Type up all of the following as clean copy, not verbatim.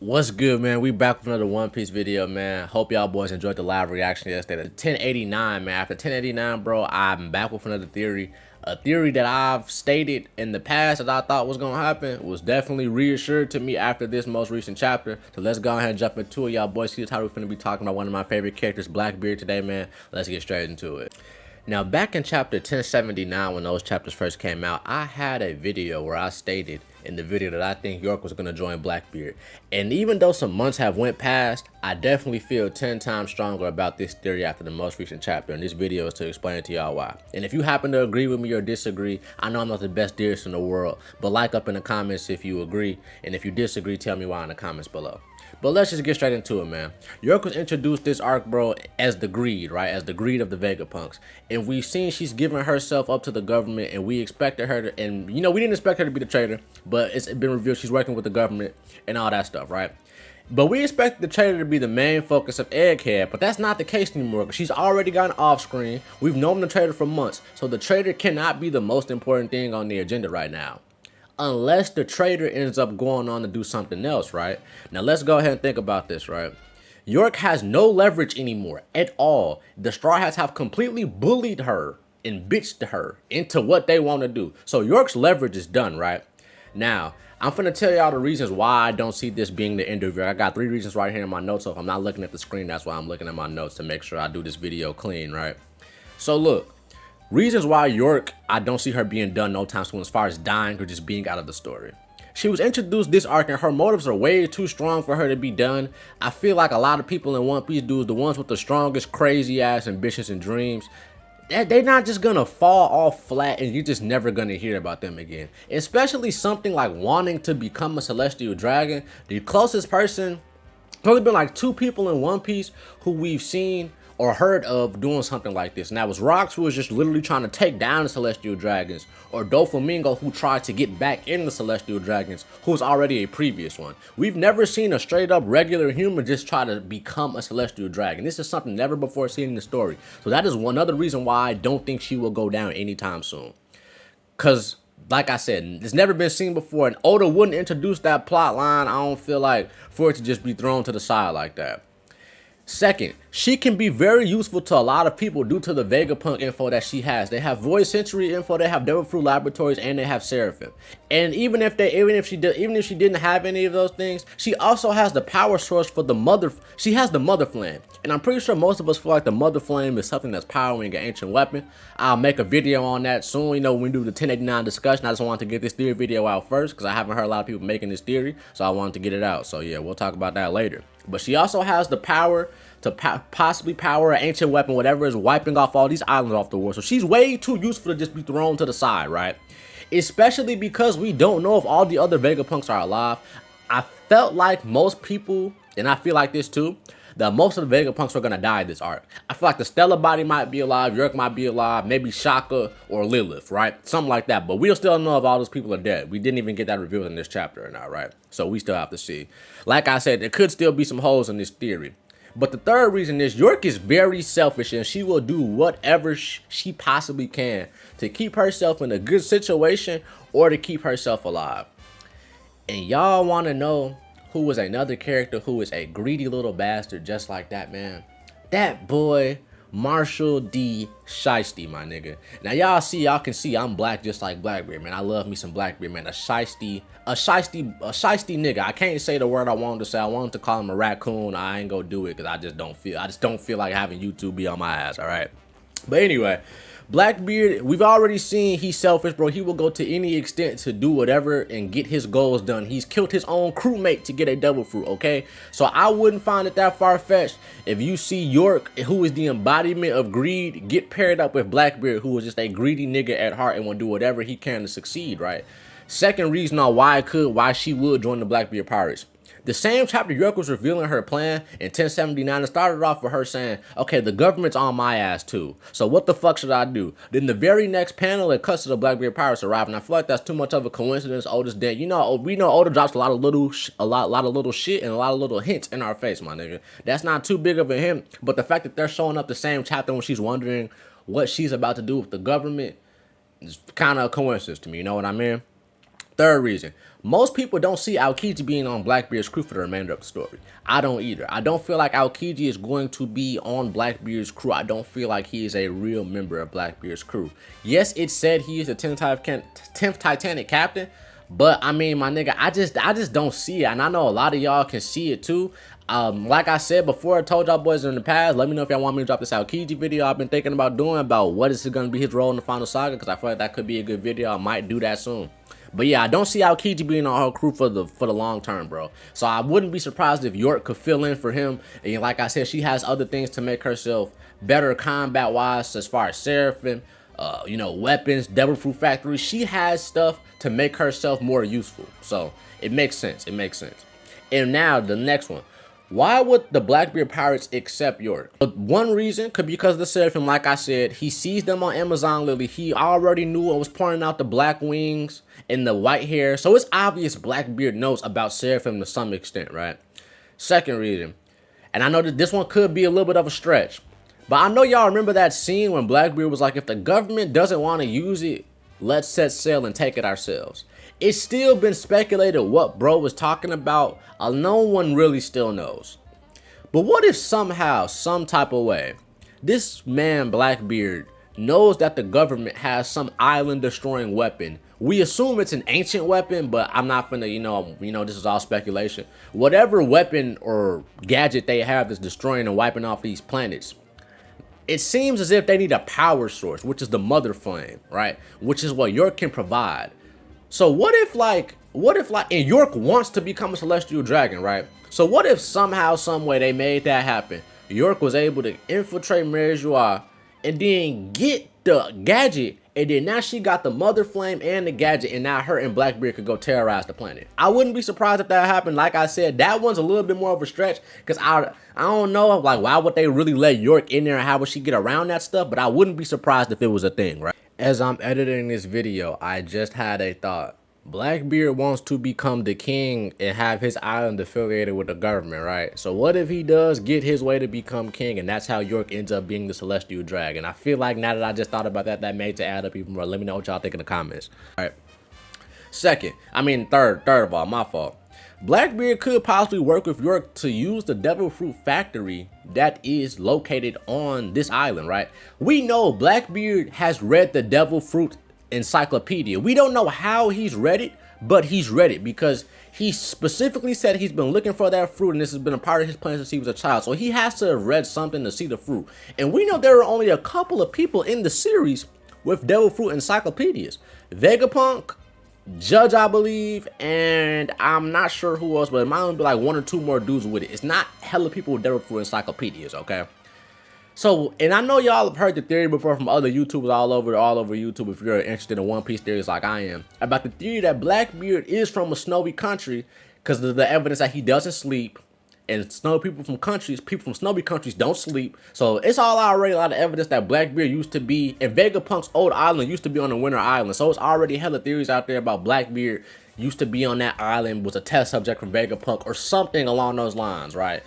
What's good, man? We back with another One Piece video, man. Hope y'all boys enjoyed the live reaction yesterday. 1089, man. After 1089, bro, I'm back with another theory. A theory that I've stated in the past that I thought was going to happen was definitely reassured to me after this most recent chapter. So let's go ahead and jump into it. Y'all boys see how we're going to be talking about one of my favorite characters, Blackbeard, today, man. Let's get straight into it. Now, back in chapter 1079, when those chapters first came out, I had a video where I stated in the video that I think York was going to join Blackbeard. And even though some months have went past, I definitely feel 10 times stronger about this theory after the most recent chapter. And this video is to explain to y'all why. And if you happen to agree with me or disagree, I know I'm not the best theorist in the world, but like up in the comments if you agree. And if you disagree, tell me why in the comments below. But let's just get straight into it, man. York was introduced this arc, bro, as the greed, right? As the greed of the Vegapunks. And we've seen she's giving herself up to the government, and we expected her to, and you know, we didn't expect her to be the traitor, but it's been revealed she's working with the government and all that stuff, right? But we expect the traitor to be the main focus of Egghead, but that's not the case anymore because she's already gotten off screen. We've known the traitor for months, so the traitor cannot be the most important thing on the agenda right now. Unless the traitor ends up going on to do something else, right? Now let's go ahead and think about this, right? York has no leverage anymore at all. The Straw Hats have completely bullied her and bitched her into what they want to do. So York's leverage is done, right? Now, I'm finna tell y'all the reasons why I don't see this being the end of York. I got 3 reasons right here in my notes. So if I'm not looking at the screen, that's why I'm looking at my notes to make sure I do this video clean, right? So look. Reasons why York, I don't see her being done no time soon as far as dying or just being out of the story. She was introduced this arc and her motives are way too strong for her to be done. I feel like a lot of people in One Piece dudes, the ones with the strongest crazy ass ambitions and dreams, they're not just gonna fall off flat and you're just never gonna hear about them again. Especially something like wanting to become a celestial dragon. The closest person, there's only been like 2 people in One Piece who we've seen or heard of doing something like this. And that was Rocks, who was just literally trying to take down the Celestial Dragons, or Doflamingo, who tried to get back in the Celestial Dragons, who was already a previous one. We've never seen a straight up regular human just try to become a Celestial Dragon. This is something never before seen in the story. So that is one other reason why I don't think she will go down anytime soon. Because like I said, it's never been seen before, and Oda wouldn't introduce that plot line, I don't feel like, for it to just be thrown to the side like that. Second, she can be very useful to a lot of people due to the Vegapunk info that she has. They have Void Century info, they have Devil Fruit Laboratories, and they have Seraphim. And even if she didn't have any of those things, she also has the power source for the mother. She has the Mother Flame, and I'm pretty sure most of us feel like the Mother Flame is something that's powering an ancient weapon. I'll make a video on that soon. You know, when we do the 1089 discussion, I just wanted to get this theory video out first because I haven't heard a lot of people making this theory, so I wanted to get it out. So yeah, we'll talk about that later. But she also has the power to possibly power an ancient weapon, whatever is wiping off all these islands off the world. So she's way too useful to just be thrown to the side, right? Especially because we don't know if all the other Vegapunks are alive. I felt like most people, and I feel like this too, that most of the Vegapunks are going to die this arc. I feel like the Stella body might be alive, York might be alive, maybe Shaka or Lilith, right? Something like that. But we'll still know if all those people are dead. We didn't even get that revealed in this chapter or not, right? So we still have to see. Like I said, there could still be some holes in this theory. But the third reason is York is very selfish and she will do whatever she possibly can to keep herself in a good situation or to keep herself alive. And y'all want to know who was another character who is a greedy little bastard just like that, man? That boy, Marshall D. Shiesty, my nigga. Now y'all can see I'm black just like Blackbeard, man. I love me some Blackbeard, man. A shiesty nigga. I can't say the word I wanted to say. I wanted to call him a raccoon. I ain't gonna do it because I just don't feel like having YouTube be on my ass, all right? But anyway, Blackbeard, we've already seen he's selfish, bro. He will go to any extent to do whatever and get his goals done. He's killed his own crewmate to get a Devil Fruit, okay? So I wouldn't find it that far-fetched if you see York, who is the embodiment of greed, get paired up with Blackbeard, who is just a greedy nigga at heart and will do whatever he can to succeed, right? Second reason on why she would join the Blackbeard Pirates. The same chapter York was revealing her plan in 1079, it started off with her saying, okay, the government's on my ass too, so what the fuck should I do? Then the very next panel, it cuts to the Blackbeard Pirates arriving. I feel like that's too much of a coincidence. Oda's dead. You know, we know Oda drops a lot of little shit and a lot of little hints in our face, my nigga. That's not too big of a hint, but the fact that they're showing up the same chapter when she's wondering what she's about to do with the government is kind of a coincidence to me, you know what I mean? Third reason, most people don't see Aokiji being on Blackbeard's crew for the remainder of the story. I don't either. I don't feel like Aokiji is going to be on Blackbeard's crew. I don't feel like he is a real member of Blackbeard's crew. Yes, it said he is the 10th Titanic captain, but I mean, my nigga, I just don't see it. And I know a lot of y'all can see it too. Like I said before, I told y'all boys in the past, let me know if y'all want me to drop this Aokiji video I've been thinking about doing about what is going to be his role in the final saga, because I feel like that could be a good video. I might do that soon. But yeah, I don't see Aokiji being on her crew for the long term, bro. So I wouldn't be surprised if York could fill in for him. And like I said, she has other things to make herself better combat wise, as far as Seraphim, you know, weapons, Devil Fruit Factory. She has stuff to make herself more useful. So it makes sense. It makes sense. And now the next one. Why would the Blackbeard pirates accept York? One reason could be because of the Seraphim. Like I said, he sees them on Amazon Lily. He already knew and was pointing out the black wings and the white hair. So it's obvious Blackbeard knows about Seraphim to some extent, right? Second reason, and I know that this one could be a little bit of a stretch, but I know y'all remember that scene when Blackbeard was like, if the government doesn't want to use it, let's set sail and take it ourselves. It's still been speculated what bro was talking about. No one really still knows. But what if somehow, some type of way, this man Blackbeard knows that the government has some island destroying weapon? We assume it's an ancient weapon, but I'm not finna, you know, this is all speculation. Whatever weapon or gadget they have that's destroying and wiping off these planets, it seems as if they need a power source, which is the mother flame, right? Which is what York can provide. So what if like, and York wants to become a celestial dragon, right? So what if somehow, some way they made that happen? York was able to infiltrate Mary Joie and then get the gadget, and then now she got the mother flame and the gadget, and now her and Blackbeard could go terrorize the planet. I wouldn't be surprised if that happened. Like I said, that one's a little bit more of a stretch, because I don't know, like, why would they really let York in there and how would she get around that stuff? But I wouldn't be surprised if it was a thing, right? As I'm editing this video, I just had a thought. Blackbeard wants to become the king and have his island affiliated with the government, right? So what if he does get his way to become king, and that's how York ends up being the celestial dragon? I feel like now that I just thought about that, that made to add up even more. Let me know what y'all think in the comments. All right. Third of all, my fault. Blackbeard could possibly work with York to use the Devil Fruit Factory that is located on this island, right? We know Blackbeard has read the Devil Fruit encyclopedia. We don't know how he's read it, but he's read it because he specifically said he's been looking for that fruit, and this has been a part of his plan since he was a child. So he has to have read something to see the fruit. And we know there are only a couple of people in the series with Devil Fruit encyclopedias. Vegapunk, Judge, I believe, and I'm not sure who else, but it might be like one or two more dudes with it. It's not hella people with Devil Fruit encyclopedias, okay? So, and I know y'all have heard the theory before from other YouTubers all over YouTube, if you're interested in One Piece theories like I am, about the theory that Blackbeard is from a snowy country because of the evidence that he doesn't sleep, and people from snowy countries don't sleep. So it's all already a lot of evidence that Blackbeard used to be, and Vegapunk's old island used to be on a winter island. So it's already hella theories out there about Blackbeard used to be on that island, was a test subject from Vegapunk or something along those lines, right?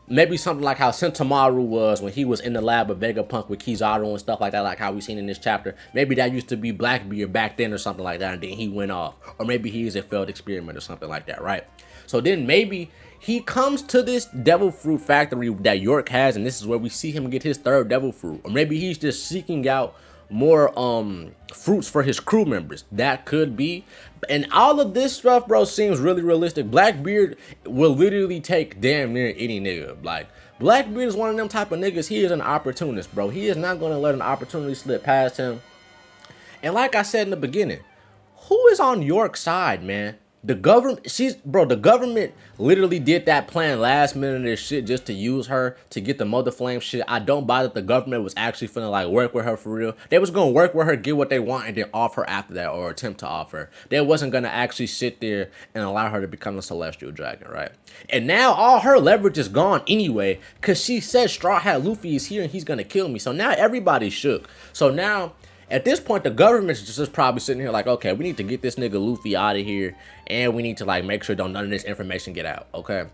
Maybe something like how Sentomaru was when he was in the lab with Vegapunk with Kizaru and stuff like that, like how we seen in this chapter. Maybe that used to be Blackbeard back then or something like that, and then he went off. Or maybe he is a failed experiment or something like that, right? So then maybe he comes to this Devil Fruit Factory that York has, and this is where we see him get his third Devil Fruit. Or maybe he's just seeking out more fruits for his crew members. That could be. And all of this stuff, bro, seems really realistic. Blackbeard will literally take damn near any nigga. Like, Blackbeard is one of them type of niggas. He is an opportunist, bro. He is not going to let an opportunity slip past him. And like I said in the beginning, who is on York's side, man? The government, the government literally did that plan last minute of this shit just to use her to get the mother flame shit. I don't buy that the government was actually finna like work with her for real. They was gonna work with her, get what they want, and then off her after that, or attempt to off her. They wasn't gonna actually sit there and allow her to become a celestial dragon, right? And now all her leverage is gone anyway, cause she said Straw Hat Luffy is here and he's gonna kill me. So now everybody's shook. So now, at this point, the government's just probably sitting here like, okay, we need to get this nigga Luffy out of here, and we need to like make sure none of this information get out, okay?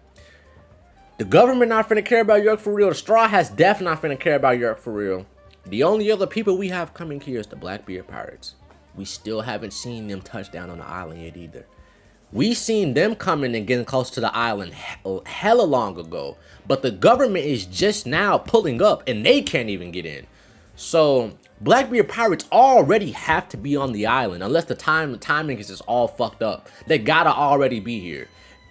The government not finna care about York for real. The Straw Hats definitely not finna care about York for real. The only other people we have coming here is the Blackbeard pirates. we still haven't seen them touch down on the island yet either. We seen them coming and getting close to the island hella long ago, but the government is just now pulling up and they can't even get in. So Blackbeard pirates already have to be on the island unless the timing is just all fucked up. They gotta already be here.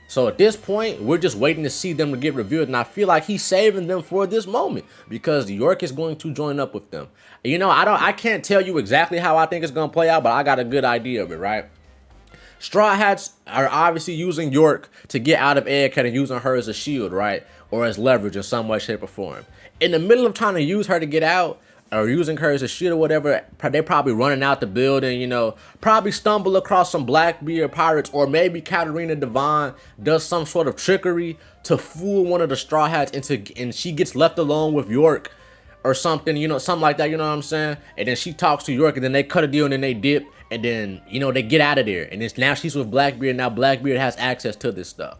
So at this point, we're just waiting to see them to get revealed, and I feel like he's saving them for this moment because York is going to join up with them. You know, I can't tell you exactly how I think it's gonna play out, but I got a good idea of it, right? Straw Hats are obviously using York to get out of Egghead and using her as a shield, right? Or as leverage in some way, shape, or form. In the middle of trying to use her to get out, or using her as a shield or whatever, they're probably running out the building, you know, probably stumble across some Blackbeard pirates, or maybe Katarina Devon does some sort of trickery to fool one of the Straw Hats and she gets left alone with York or something, you know, something like that, you know what I'm saying? And then she talks to York and then they cut a deal and then they dip and then, you know, they get out of there. And then now she's with Blackbeard. Now Blackbeard has access to this stuff.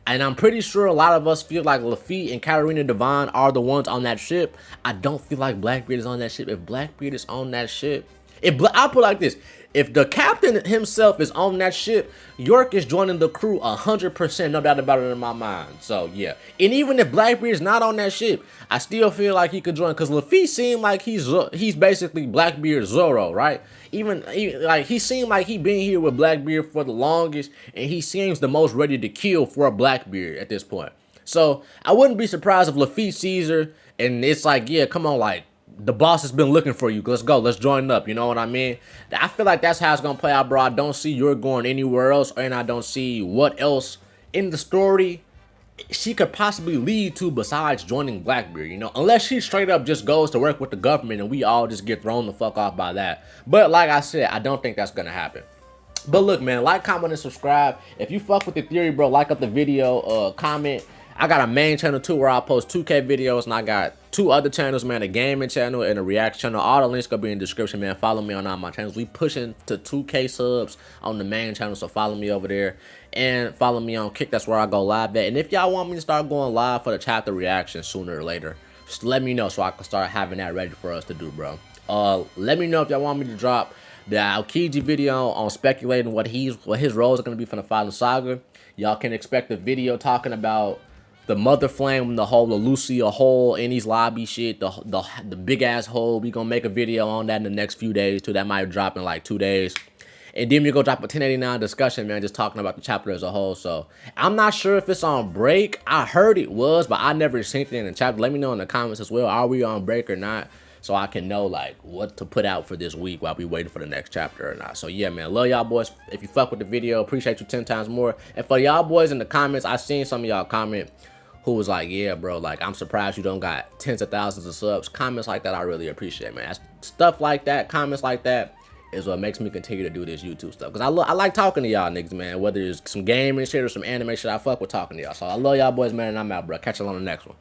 And I'm pretty sure a lot of us feel like Lafitte and Katarina Devon are the ones on that ship. I don't feel like Blackbeard is on that ship. If Blackbeard is on that ship, I'll put it like this. If the captain himself is on that ship, York is joining the crew 100%, no doubt about it in my mind. So, yeah. And even if Blackbeard is not on that ship, I still feel like he could join. Because Lafitte seemed like he's basically Blackbeard Zorro, right? Even like he seemed like he been here with Blackbeard for the longest, and he seems the most ready to kill for a Blackbeard at this point. So I wouldn't be surprised if Lafitte sees her and it's like, yeah, come on, like the boss has been looking for you. Let's go, let's join up. You know what I mean? I feel like that's how it's gonna play out, bro. I don't see you're going anywhere else, and I don't see what else in the story she could possibly lead to besides joining Blackbeard, you know, unless she straight up just goes to work with the government and we all just get thrown the fuck off by that. But like I said, I don't think that's gonna happen. But look, man, like, comment, and subscribe. If you fuck with the theory, bro, like up the video, comment. I got a main channel too where I post 2K videos, and I got 2 other channels, man, a gaming channel and a reaction channel. All the links gonna be in the description, man. Follow me on all my channels. We pushing to 2K subs on the main channel, so follow me over there. And follow me on Kick, that's where I go live at. And if y'all want me to start going live for the chapter reaction sooner or later, just let me know so I can start having that ready for us to do, bro. Let me know if y'all want me to drop the Aokiji video on speculating what his roles are gonna be for the final saga. Y'all can expect a video talking about the Mother Flame, the whole Lucia hole, Annie's lobby shit, the big ass hole. We gonna make a video on that in the next few days too. That might drop in like 2 days. And then we go drop a 1089 discussion, man, just talking about the chapter as a whole. So I'm not sure if it's on break. I heard it was, but I never seen it in the chapter. Let me know in the comments as well. Are we on break or not? So I can know like what to put out for this week while we waiting for the next chapter or not. So yeah, man, love y'all boys. If you fuck with the video, appreciate you 10 times more. And for y'all boys in the comments, I seen some of y'all comment who was like, yeah, bro, like, I'm surprised you don't got tens of thousands of subs. Comments like that, I really appreciate, man. Stuff like that, comments like that is what makes me continue to do this YouTube stuff. Because I like talking to y'all niggas, man. Whether it's some gaming shit or some anime shit, I fuck with talking to y'all. So I love y'all boys, man, and I'm out, bro. Catch y'all on the next one.